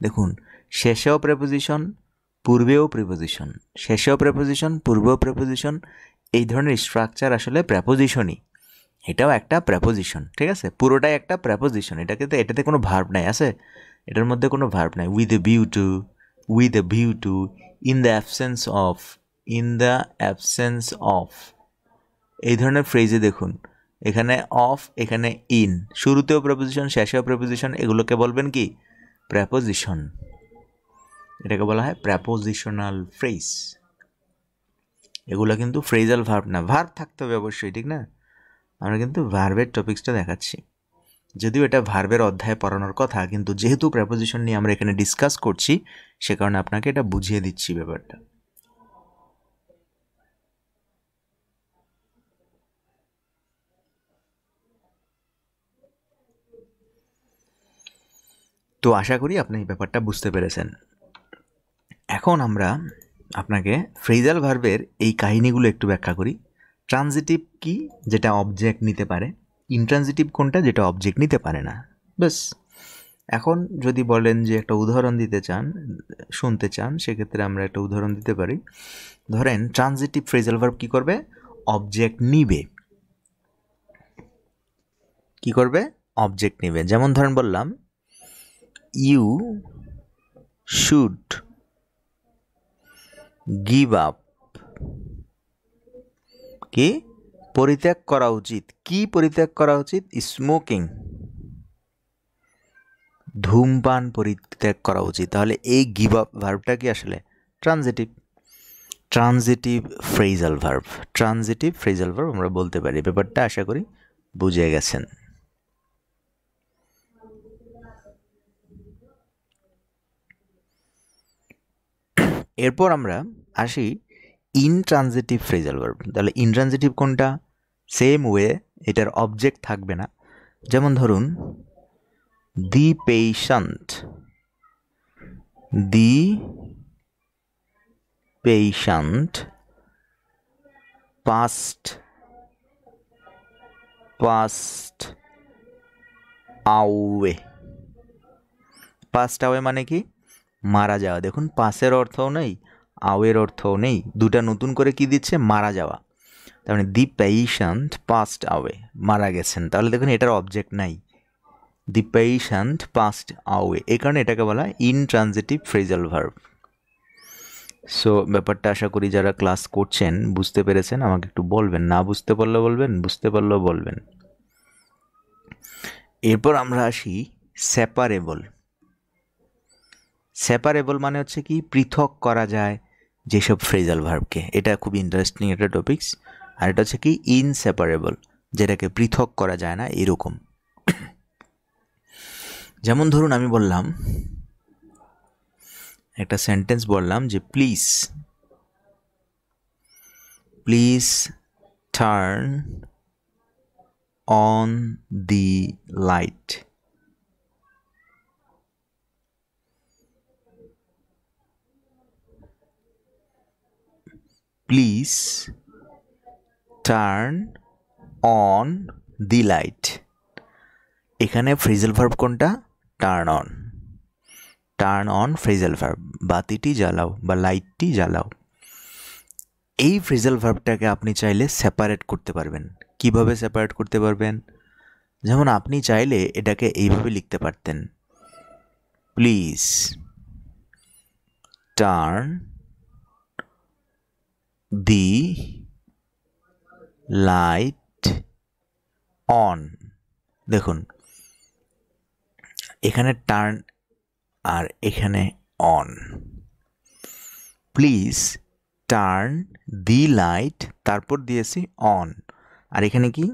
দেখুন, শেষেও প্রেপোজিশন, পূর্বেও প্রিপোজিশন, শেষেও প্রেপোজিশন, পূর্বেও প্রেপোজিশন, এই ধরনের স্ট্রাকচার আসলে প্রেপোজিশনই, এটাও একটা প্রেপোজিশন, ঠিক আছে, পুরোটাই একটা প্রেপোজিশন। এটাতে কোনো ভার্ব নাই আছে, এটার মধ্যে কোনো ভার্ব নাই। With a view to, with a view to, in the absence of, in the absence of, এই ধরনের ফ্রেজে দেখুন এখানে অফ, এখানে ইন, শুরুতেও প্রেপোজিশন শেষেও প্রেপোজিশন, এগুলোকে বলবেন কি প্রেপোজিশন। এটাকে বলা হয় প্রেপোজিশনাল ফ্রেজ। এগুলো কিন্তু ফ্রেজাল ভার্ব না, ভার্ব থাকতে হবে অবশ্যই, ঠিক না? আমরা কিন্তু ভার্বের টপিক্সটা দেখাচ্ছি, যদিও এটা ভার্বের অধ্যায়ে পড়ানোর কথা, কিন্তু যেহেতু প্রেপোজিশন নিয়ে আমরা এখানে ডিসকাস করছি সে কারণে আপনাকে এটা বুঝিয়ে দিচ্ছি ব্যাপারটা। তো আশা করি আপনি এই ব্যাপারটা বুঝতে পেরেছেন। এখন আমরা আপনাকে ফ্রেজাল ভার্বের এই কাহিনীগুলো একটু ব্যাখ্যা করি। ট্রানজিটিভ কি, যেটা অবজেক্ট নিতে পারে, ইনট্রানজিটিভ কোনটা, যেটা অবজেক্ট নিতে পারে না, ব্যাস। এখন যদি বলেন যে একটা উদাহরণ দিতে চান, শুনতে চান, সেক্ষেত্রে আমরা একটা উদাহরণ দিতে পারি। ধরেন ট্রানজিটিভ ফ্রেজাল ভার্ব কি করবে, অবজেক্ট নিবে। কি করবে, অবজেক্ট নিবে। যেমন ধরেন বললাম ইউ শুড গিভ আপ, কি পরিত্যাগ করা উচিত, কি পরিত্যাগ করা উচিত, স্মোকিং, ধূমপান পরিত্যাগ করা উচিত। তাহলে এই গিভ আপ ভার্বটা কি আসলে transitive, transitive phrasal verb, transitive phrasal verb আমরা বলতে পারি। ব্যাপারটা আশা করি বুঝে গেছেন। এরপর আমরা আসি ইনট্রানজিটিভ ফ্রেজাল ভার্ব। তাহলে ইনট্রানজিটিভ কোনটা, সেম ওয়ে, এটার অবজেক্ট থাকবে না। যেমন ধরুন the patient, the patient passed away, passed away মানে কি মারা যাওয়া। দেখুন পাসের অর্থও নেই, আওয়ের অর্থও নেই, দুটা নতুন করে কি দিচ্ছে, মারা যাওয়া। তার মানে দি পেশেন্ট পাস্ট আওয়ে, মারা গেছেন। তাহলে দেখুন এটার অবজেক্ট নাই, দি পেশেন্ট পাস্ট আওয়ে, এই কারণে এটাকে বলা হয় ইনট্রানজিটিভ ফ্রেজাল ভার্ব। সো ব্যাপারটা আশা করি যারা ক্লাস করছেন বুঝতে পেরেছেন। আমাকে একটু বলবেন, না বুঝতে পারলেও বলবেন, বুঝতে পারলেও বলবেন। এরপর আমরা আসি সেপারেবল। সেপারেবল মানে হচ্ছে কি পৃথক করা যায় যেসব ফ্রেজাল ভার্বকে, এটা খুব ইন্টারেস্টিং একটা টপিকস। আর এটা হচ্ছে কি ইনসেপারেবল, যেটাকে পৃথক করা যায় না, এরকম। যেমন ধরুন আমি বললাম একটা সেন্টেন্স বললাম যে please turn on the light. Please turn on the light. এখানে ফ্রেজাল ভার্ব কোনটা, turn on, turn on phrasal verb, বাতিটি জ্বালাও বা লাইটটি জ্বালাও। এই ফ্রেজাল ভার্বটাকে আপনি চাইলে সেপারেট করতে পারবেন। কিভাবে সেপারেট করতে পারবেন, যেমন আপনি চাইলে এটাকে এইভাবে লিখতে পারতেন, please turn the light on. দেখুন এখানে টার্ন আর এখানে on. Please turn the light, তারপর দিয়েছি অন, আর এখানে কি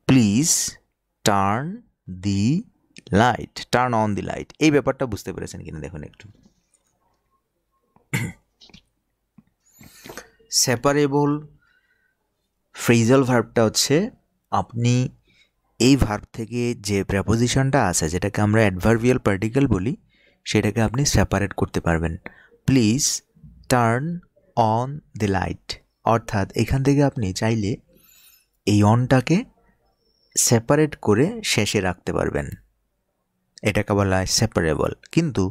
please turn the light, turn on the light. এই ব্যাপারটা বুঝতে পেরেছেন কিনা দেখুন একটু। সেপারেবল ফ্রেজাল ভার্বটা হচ্ছে আপনি এই ভার্ব থেকে যে প্রেপোজিশনটা আছে, যেটাকে আমরা অ্যাডভার্বিয়াল পার্টিকেল বলি, সেটাকে আপনি সেপারেট করতে পারবেন। Please turn on the light, অর্থাৎ এখান থেকে আপনি চাইলে এই অনটাকে সেপারেট করে শেষে রাখতে পারবেন, এটাকে বলা হয় সেপারেবল। কিন্তু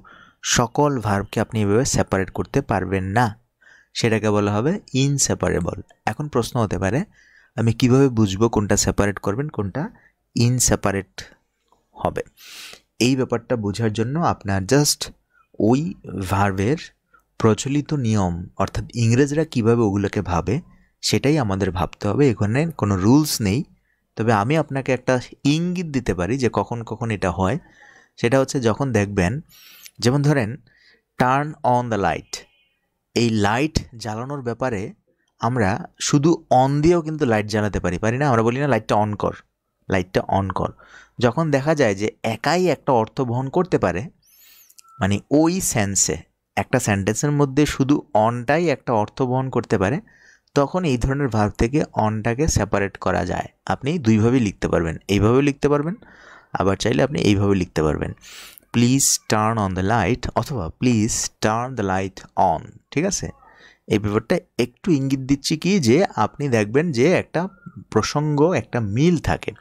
সকল ভার্বকে আপনি এভাবে সেপারেট করতে পারবেন না, সেটাকে বলা হবে ইনসেপারেবল। এখন প্রশ্ন হতে পারে, আমি কিভাবে বুঝবো কোনটা সেপারেট করবেন, কোনটা ইনসেপারেট হবে? এই ব্যাপারটা বোঝার জন্য আপনার জাস্ট ওই ভার্বের প্রচলিত নিয়ম, অর্থাৎ ইংরেজরা কিভাবে ওগুলোকে ভাবে সেটাই আমাদের ভাবতে হবে। এখানে কোনো রুলস নেই, তবে আমি আপনাকে একটা ইঙ্গিত দিতে পারি যে কখন কখন এটা হয়। সেটা হচ্ছে যখন দেখবেন, যেমন ধরেন টার্ন অন দ্য লাইট, এই লাইট জ্বালানোর ব্যাপারে আমরা শুধু অন দিয়েও কিন্তু লাইট জ্বালাতে পারি না? আমরা বলি না লাইটটা অন কর, লাইটটা অন কর। যখন দেখা যায় যে একাই একটা অর্থ বহন করতে পারে, মানে ওই সেন্সে একটা সেন্টেন্সের মধ্যে শুধু অনটাই একটা অর্থ বহন করতে পারে, তখন এই ধরনের ভার্ব থেকে অনটাকে সেপারেট করা যায়। আপনি দুইভাবেই লিখতে পারবেন, এইভাবেও লিখতে পারবেন, আবার চাইলে আপনি এইভাবে লিখতে পারবেন, please turn on the light, অথবা please turn the light on. ঠিক আছে, এই ব্যাপারটা একটু ইঙ্গিত দিচ্ছি কি, যে আপনি দেখবেন যে একটা প্রসঙ্গ, একটা মিল থাকে।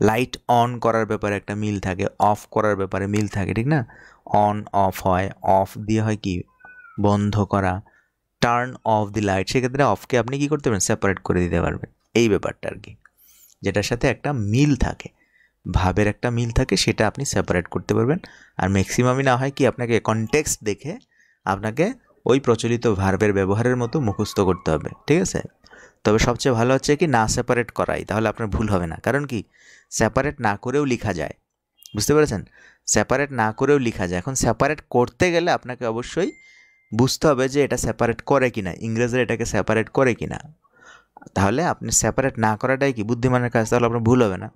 লাইট অন করার ব্যাপারে একটা মিল থাকে, অফ করার ব্যাপারে মিল থাকে, ঠিক না? অন অফ হয়, অফ দিয়ে হয় কি, বন্ধ করা। টার্ন অফ দি লাইট, সেক্ষেত্রে অফকে আপনি কী করতে পারবেন, সেপারেট করে দিতে পারবেন। এই ব্যাপারটা আর কি, যেটার সাথে একটা মিল থাকে, ভাবের একটা মিল থাকে, সেটা আপনি সেপারেট করতে পারবেন। আর ম্যাক্সিমামই না হয় কি, আপনাকে কনটেক্সট দেখে আপনাকে ওই প্রচলিত ভার্বের ব্যবহারের মতো মুখস্থ করতে হবে। ঠিক আছে, তবে সবচেয়ে ভালো হচ্ছে কি না সেপারেট করাই, তাহলে আপনার ভুল হবে না। কারণ কি, সেপারেট না করেও লেখা যায়, বুঝতে পেরেছেন? সেপারেট না করেও লেখা যায়। এখন সেপারেট করতে গেলে আপনাকে অবশ্যই বুঝতে হবে যে এটা সেপারেট করে কিনা, ইংরেজরা এটাকে সেপারেট করে কিনা। তাহলে আপনি সেপারেট না করাটাই কি বুদ্ধিমানের কাজ, তাহলে আপনার ভুল হবে না।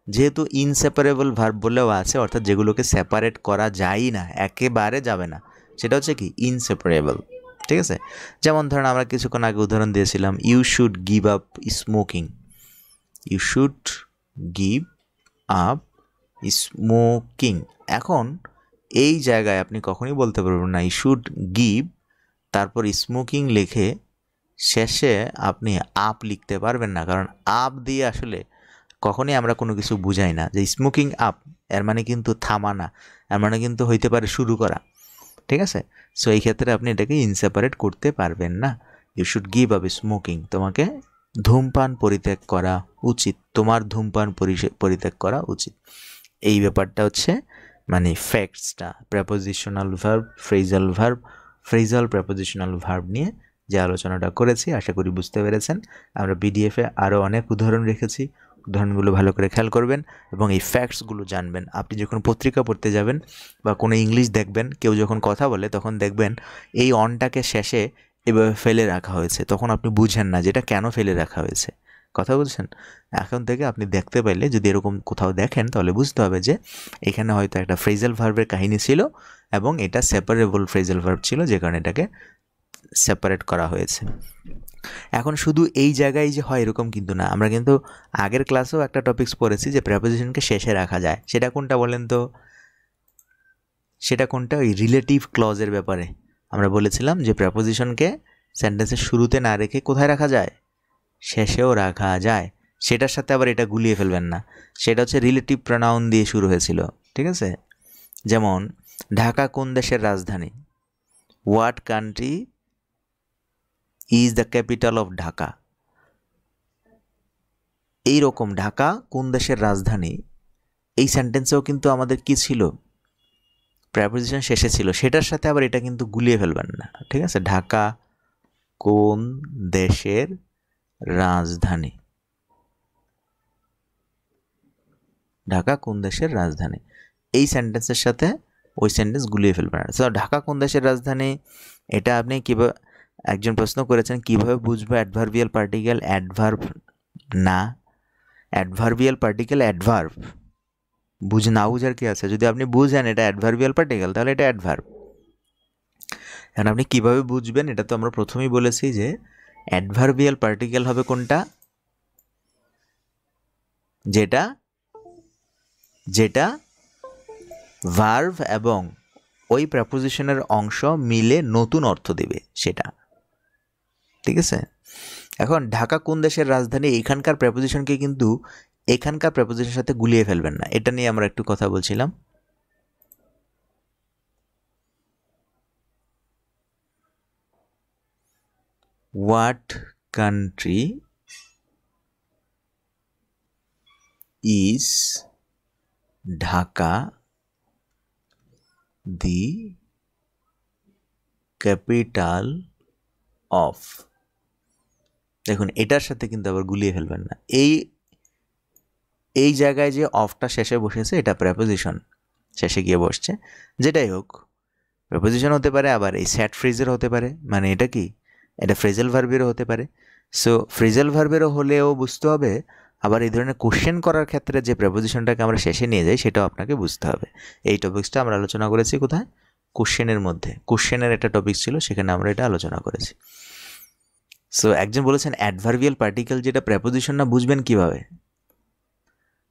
যেহেতু ইনসেপারেবল ভার্ব বলেও আছে, অর্থাৎ যেগুলোকে সেপারেট করা যায় না, একেবারে যাবে না, সেটা হচ্ছে কি ইনসেপারেবল। ঠিক আছে, যেমন ধরেন আমরা কিছুক্ষণ আগে উদাহরণ দিয়েছিলাম, you should give up smoking. You should give up smoking. এখন এই জায়গায় আপনি কখনোই বলতে পারবেন না ইউ শুড গিভ তারপর স্মোকিং লিখে শেষে আপনি আপ লিখতে পারবেন না, কারণ আপ দিয়ে আসলে কখনই আমরা কোনো কিছু বুঝাই না। যে স্মোকিং আপ, এর মানে কিন্তু থামা না, এর মানে কিন্তু হইতে পারে শুরু করা। ঠিক আছে, সো এই ক্ষেত্রে আপনি এটাকে ইনসেপারেট করতে পারবেন না। You should give up smoking, তোমাকে ধূমপান পরিত্যাগ করা উচিত, তোমার ধূমপান পরিত্যাগ করা উচিত। এই ব্যাপারটা হচ্ছে মানে ফ্যাক্টসটা, prepositional verb, phrasal verb, phrasal prepositional verb নিয়ে যে আলোচনাটা করেছি, আশা করি বুঝতে পেরেছেন। আমরা পিডিএফে আরও অনেক উদাহরণ রেখেছি, উদাহরণগুলো ভালো করে খেয়াল করবেন এবং এই ফ্যাক্টসগুলো জানবেন। আপনি যখন পত্রিকা পড়তে যাবেন বা কোনো ইংলিশ দেখবেন, কেউ যখন কথা বলে, তখন দেখবেন এই অনটাকে শেষে এভাবে ফেলে রাখা হয়েছে, তখন আপনি বুঝেন না যে এটা কেন ফেলে রাখা হয়েছে। কথা বলছেন? এখন থেকে আপনি দেখতে পাইলে যদি এরকম কোথাও দেখেন, তাহলে বুঝতে হবে যে এখানে হয়তো একটা ফ্রেজাল ভার্বের কাহিনী ছিল এবং এটা সেপারেবল ফ্রেজাল ভার্ব ছিল, যে কারণে এটাকে সেপারেট করা হয়েছে। এখন শুধু এই জায়গায় যে হয় এরকম কিন্তু না, আমরা কিন্তু আগের ক্লাসেও একটা টপিকস পড়েছি যে প্রেপোজিশনকে শেষে রাখা যায়। সেটা কোনটা বলেন তো? সেটা কোনটা? ওই রিলেটিভ ক্লজের ব্যাপারে আমরা বলেছিলাম যে প্রেপোজিশনকে সেন্টেন্সের শুরুতে না রেখে কোথায় রাখা যায়, শেষেও রাখা যায়। সেটার সাথে আবার এটা গুলিয়ে ফেলবেন না, সেটা হচ্ছে রিলেটিভ প্রোনাউন দিয়ে শুরু হয়েছিল। ঠিক আছে, যেমন ঢাকা কোন দেশের রাজধানী? What country is the capital of Dhaka? এইরকম ঢাকা কোন দেশের রাজধানী, এই সেন্টেন্সেও কিন্তু আমাদের কি ছিল, প্রেপোজিশন শেষে ছিল, সেটার সাথে আবার এটা কিন্তু গুলিয়ে ফেলবেন না। ঠিক আছে, ঢাকা কোন দেশের রাজধানী, ঢাকা কোন দেশের রাজধানী, এই সেন্টেন্সের সাথে ওই সেন্টেন্স গুলিয়ে ফেলবেন না। সো ঢাকা কোন দেশের রাজধানী, এটা আপনি কীভাবে, একজন প্রশ্ন করেছেন কিভাবে বুঝবো অ্যাডভার্বিয়াল পার্টিকেল অ্যাডভার্ব না, অ্যাডভার্বিয়াল পার্টিকেল অ্যাডভার্ব, না বুঝার কি আছে? যদি আপনি বুঝেন এটা অ্যাডভার্বিয়াল পার্টিকেল, তাহলে এটা অ্যাডভার্ব। এখন আপনি কিভাবে বুঝবেন, এটা তো আমরা প্রথমেই বলেছি যে অ্যাডভার্বিয়াল পার্টিকেল হবে কোনটা, যেটা যেটা ভার্ভ এবং ওই প্রেপোজিশনের অংশ মিলে নতুন অর্থ দেবে সেটা। ঠিক আছে, এখন ঢাকা কোন দেশের রাজধানী, এখানকার প্রেপোজিশনকে কিন্তু এখানকার প্রেপোজিশনের সাথে গুলিয়ে ফেলবেন না, এটা নিয়ে আমরা একটু কথা বলছিলাম। What country is Dhaka the capital of. দেখুন এটার সাথে কিন্তু আবার গুলিয়ে ফেলবেন না, এই জায়গায় যে অফটা শেষে বসেছে এটা প্রেপোজিশন শেষে গিয়ে বসছে। যেটাই হোক, প্রেপোজিশন হতে পারে, আবার এই সেট ফ্রেজের হতে পারে, মানে এটা কি, এটা ফ্রেজাল ভার্বেরও হতে পারে। সো ফ্রেজাল ভার্বেরও হলেও বুঝতে হবে, আবার এই ধরনের কোশ্চেন করার ক্ষেত্রে যে প্রেপোজিশনটাকে আমরা শেষে নিয়ে যাই সেটাও আপনাকে বুঝতে হবে। এই টপিক্সটা আমরা আলোচনা করেছি কোথায়, কোশ্চেনের মধ্যে। কোশ্চেনের একটা টপিক ছিল, সেখানে আমরা এটা আলোচনা করেছি। সো একজন বলেছেন অ্যাডভার্বিয়াল পার্টিকেল যেটা প্রেপোজিশন না, বুঝবেন কিভাবে?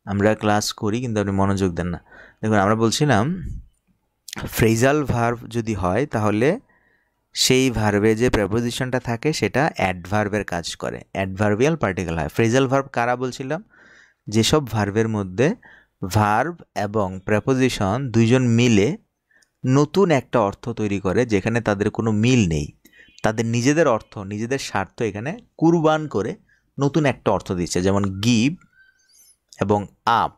আমরা ক্লাস করি কিন্তু আপনি মনোযোগ দেন না। দেখুন আমরা বলছিলাম ফ্রেজাল ভার্ব যদি হয় তাহলে সেই ভার্বে যে প্রেপোজিশনটা থাকে সেটা অ্যাডভার্বের কাজ করে, অ্যাডভার্বিয়াল পার্টিকেল হয়। ফ্রেজাল ভার্ব কারা বলছিলাম? যেসব ভার্বের মধ্যে ভার্ব এবং প্রেপোজিশন দুইজন মিলে নতুন একটা অর্থ তৈরি করে, যেখানে তাদের কোনো মিল নেই, তাদের নিজেদের অর্থ, নিজেদের স্বার্থ এখানে কুরবান করে নতুন একটা অর্থ দিচ্ছে, যেমন গিভ এবং আপ।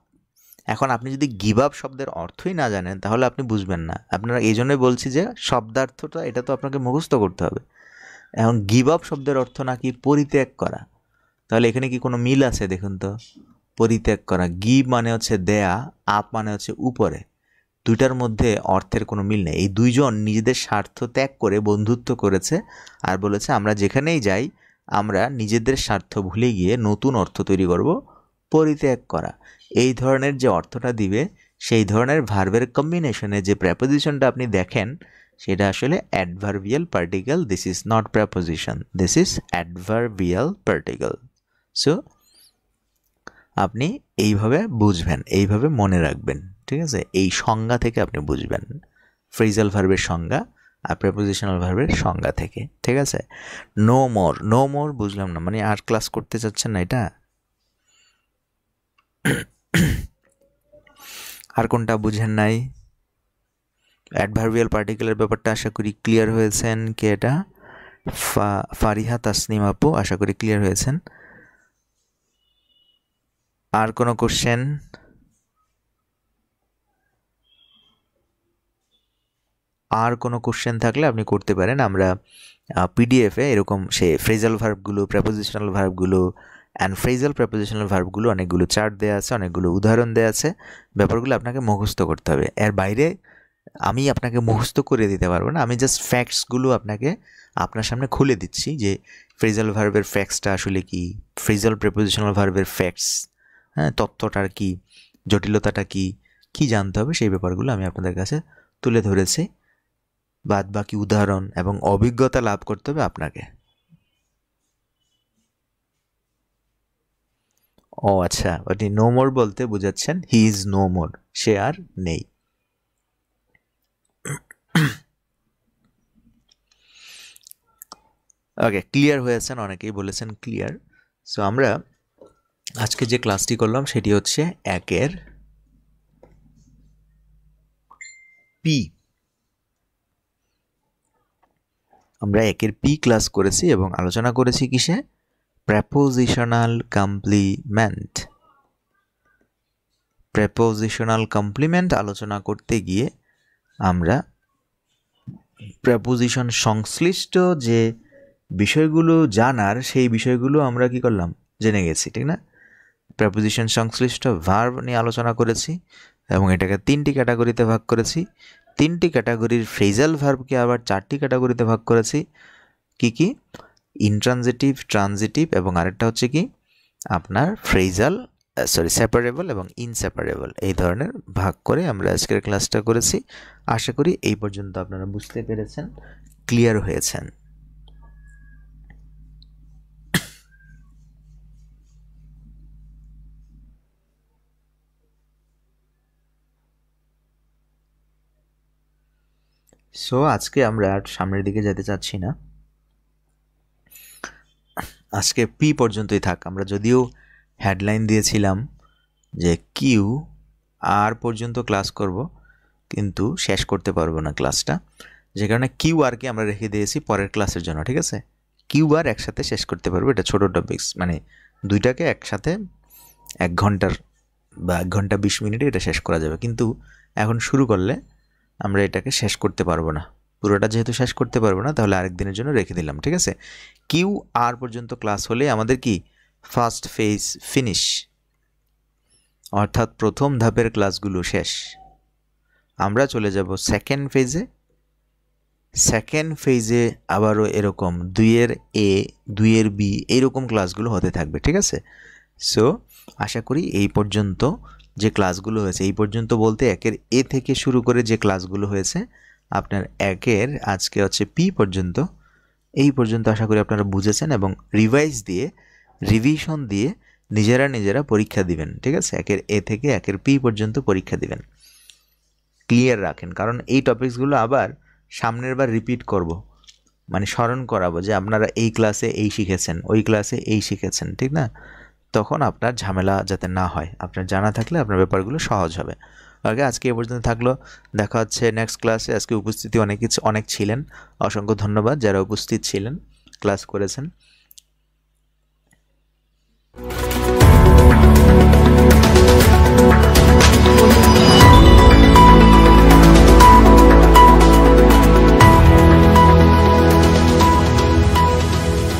এখন আপনি যদি গিভ আপ শব্দের অর্থই না জানেন তাহলে আপনি বুঝবেন না। আপনারা এই জন্যই বলছি যে শব্দার্থটা এটা তো আপনাকে মুখস্থ করতে হবে। এখন গিভ আপ শব্দের অর্থ নাকি পরিত্যাগ করা, তাহলে এখানে কি কোনো মিল আছে? দেখুন তো, পরিত্যাগ করা, গিভ মানে হচ্ছে দেয়া, আপ মানে হচ্ছে উপরে, দুইটার মধ্যে অর্থের কোনো মিল নেই। এই দুইজন নিজেদের স্বার্থ ত্যাগ করে বন্ধুত্ব করেছে আর বলেছে আমরা যেখানেই যাই আমরা নিজেদের স্বার্থ ভুলে গিয়ে নতুন অর্থ তৈরি করব, পরিত্যাগ করা। এই ধরনের যে অর্থটা দিবে সেই ধরনের ভার্বের কম্বিনেশনে যে প্রেপোজিশনটা আপনি দেখেন সেটা আসলে adverbial particle. This is not preposition, this is adverbial particle. So আপনি এইভাবে বুঝবেন, এইভাবে মনে রাখবেন, ঠিক আছে? এই সংজ্ঞা থেকে আপনি বুঝবেন, ফ্রেজাল ভার্বের সংজ্ঞা আর প্রেপোজিশনাল ভার্বের সংজ্ঞা থেকে, ঠিক আছে? নো মোর, নো মোর বুঝলাম না, মানে আর ক্লাস করতে চাচ্ছেন না এটা? আর কোনটা বুঝেন নাই? অ্যাডভার্বিয়াল পার্টিকেলের ব্যাপারটা আশা করি ক্লিয়ার হয়েছেন। কে এটা? ফারিহা তাসনিম আপু, আশা করি ক্লিয়ার হয়েছেন। আর কোনো কোশ্চেন? আর কোনো কোশ্চেন থাকলে আপনি করতে পারেন। আমরা পিডিএফে এরকম সে ফ্রেজাল ভার্বগুলো, প্রেপোজিশনাল ভার্বগুলো অ্যান্ড ফ্রেজাল প্রেপোজিশনাল ভার্বগুলো অনেকগুলো চার্ট দেওয়া আছে, অনেকগুলো উদাহরণ দেওয়া আছে। ব্যাপারগুলো আপনাকে মুখস্থ করতে হবে। এর বাইরে আমি আপনাকে মুখস্থ করে দিতে পারবো না, আমি জাস্ট ফ্যাক্টসগুলো আপনাকে আপনার সামনে খুলে দিচ্ছি যে ফ্রেজাল ভার্বের ফ্যাক্টসটা আসলে কি, ফ্রেজাল প্রেপোজিশনাল ভার্বের ফ্যাক্টস, হ্যাঁ, তথ্যটার কি, জটিলতাটা কি, কি জানতে হবে সেই ব্যাপারগুলো আমি আপনাদের কাছে তুলে ধরেছি। বাদ বাকি উদাহরণ এবং অভিজ্ঞতা লাভ করতে হবে আপনাকে। ও আচ্ছা, আপনি নো মোর বলতে বোঝাচ্ছেন হি ইজ নো মোর, সে আর নেই। ওকে, ক্লিয়ার হয়েছেন, অনেকেই বলেছেন ক্লিয়ার। সো আমরা আজকে যে ক্লাসটি করলাম সেটি হচ্ছে একের পি। আমরা একের পি ক্লাস করেছি এবং আলোচনা করেছি কিসে? Prepositional complement. প্রেপোজিশনাল কমপ্লিমেন্ট আলোচনা করতে গিয়ে আমরা প্রেপোজিশন সংশ্লিষ্ট যে বিষয়গুলো জানার সেই বিষয়গুলো আমরা কি করলাম? জেনে গেছি, ঠিক না? প্রেপোজিশন সংশ্লিষ্ট ভার্ব নিয়ে আলোচনা করেছি এবং এটাকে 3টি ক্যাটাগরিতে ভাগ করেছি। 3টি ক্যাটাগরির ফ্রেজাল ভার্বকে আবার 4টি ক্যাটাগরিতে ভাগ করেছি। কি কি? ইনট্রানজিটিভ, ট্রানজিটিভ এবং আরেকটা হচ্ছে কি আপনার ফ্রেজাল, সেপারেবল এবং ইনসেপারেবল। এই ধরনের ভাগ করে আমরা আজকের ক্লাসটা করেছি। আশা করি এই পর্যন্ত আপনারা বুঝতে পেরেছেন, ক্লিয়ার হয়েছেন। সো আজকে আমরা আর সামনের দিকে যেতে চাচ্ছি না, আজকে পি পর্যন্তই থাক। আমরা যদিও হেডলাইন দিয়েছিলাম যে কিউ আর পর্যন্ত ক্লাস করব, কিন্তু শেষ করতে পারবো না ক্লাসটা, যে কারণে কিউ আরকে আমরা রেখে দিয়েছি পরের ক্লাসের জন্য, ঠিক আছে? কিউবার একসাথে শেষ করতে পারবো। এটা ছোট টপিকস, মানে দুইটাকে একসাথে 1 ঘন্টার বা 1 ঘন্টা 20 মিনিটে এটা শেষ করা যাবে। কিন্তু এখন শুরু করলে আমরা এটাকে শেষ করতে পারবো না। পুরোটা যেহেতু শেষ করতে পারবো না, তাহলে আরেক দিনের জন্য রেখে দিলাম, ঠিক আছে? কিউ আর পর্যন্ত ক্লাস হলে আমাদের কি ফার্স্ট ফেজ ফিনিশ, অর্থাৎ প্রথম ধাপের ক্লাসগুলো শেষ। আমরা চলে যাব সেকেন্ড ফেজে। সেকেন্ড ফেজে আবারও এরকম 2-এর এ 2-এর বি এইরকম ক্লাসগুলো হতে থাকবে, ঠিক আছে? সো আশা করি এই পর্যন্ত যে ক্লাসগুলো হয়েছে, এই পর্যন্ত বলতে 1-এর এ থেকে শুরু করে যে ক্লাসগুলো হয়েছে আপনার 1-এর আজকে হচ্ছে পি পর্যন্ত, এই পর্যন্ত আশা করি আপনারা বুঝেছেন এবং রিভিশন দিয়ে নিজেরা পরীক্ষা দিবেন, ঠিক আছে? 1-এর এ থেকে 1-এর পি পর্যন্ত পরীক্ষা দিবেন। ক্লিয়ার রাখেন, কারণ এই টপিকসগুলো আবার সামনের বার রিপিট করব, মানে স্মরণ করাবো যে আপনারা এই ক্লাসে এই শিখেছেন, ওই ক্লাসে এই শিখেছেন, ঠিক না? তখন আপনার ঝামেলা যাতে না হয়, আপনার জানা থাকলে আপনার ব্যাপারগুলো সহজ হবে। ওকে, আজকে এ পর্যন্ত থাকলো, দেখা হচ্ছে নেক্সট ক্লাসে। আজকে উপস্থিতি অনেক ছিলেন, অসংখ্য ধন্যবাদ যারা উপস্থিত ছিলেন, ক্লাস করেছেন।